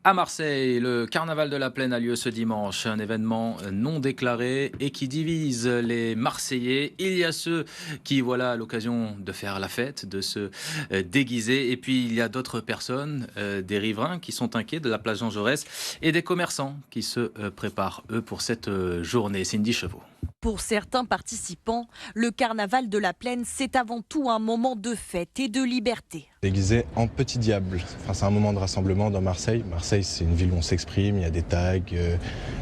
À Marseille, le carnaval de la Plaine a lieu ce dimanche, un événement non déclaré et qui divise les Marseillais. Il y a ceux qui voilà l'occasion de faire la fête, de se déguiser, et puis il y a d'autres personnes, des riverains qui sont inquiets de la place Jean Jaurès et des commerçants qui se préparent eux pour cette journée. Cindy Chevaux. Pour certains participants, le carnaval de la Plaine, c'est avant tout un moment de fête et de liberté. Déguisé en petit diable. Enfin, c'est un moment de rassemblement dans Marseille. Marseille, c'est une ville où on s'exprime, il y a des tags,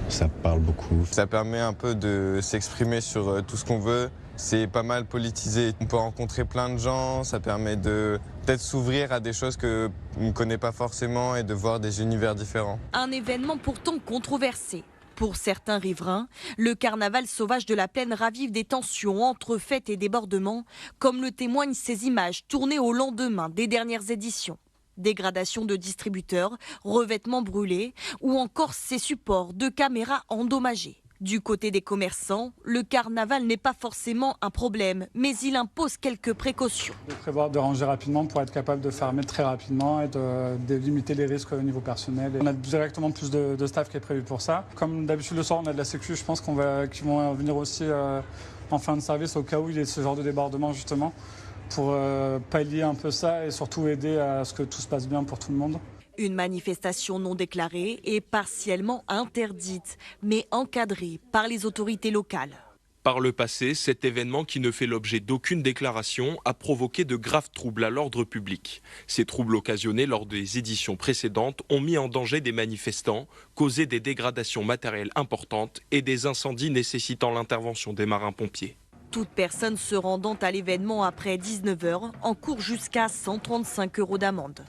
ça parle beaucoup. Ça permet un peu de s'exprimer sur tout ce qu'on veut. C'est pas mal politisé. On peut rencontrer plein de gens, ça permet de peut-être s'ouvrir à des choses qu'on ne connaît pas forcément et de voir des univers différents. Un événement pourtant controversé. Pour certains riverains, le carnaval sauvage de la Plaine ravive des tensions entre fêtes et débordements, comme le témoignent ces images tournées au lendemain des dernières éditions. Dégradation de distributeurs, revêtements brûlés ou encore ces supports de caméras endommagés. Du côté des commerçants, le carnaval n'est pas forcément un problème, mais il impose quelques précautions. De prévoir de ranger rapidement pour être capable de fermer très rapidement et de limiter les risques au niveau personnel. On a directement plus de staff qui est prévu pour ça. Comme d'habitude le soir on a de la sécu, je pense qu'ils vont venir aussi en fin de service au cas où il y ait ce genre de débordement justement pour pallier un peu ça et surtout aider à ce que tout se passe bien pour tout le monde. Une manifestation non déclarée et partiellement interdite, mais encadrée par les autorités locales. Par le passé, cet événement qui ne fait l'objet d'aucune déclaration a provoqué de graves troubles à l'ordre public. Ces troubles occasionnés lors des éditions précédentes ont mis en danger des manifestants, causé des dégradations matérielles importantes et des incendies nécessitant l'intervention des marins-pompiers. Toute personne se rendant à l'événement après 19 h encourt jusqu'à 135 € d'amende.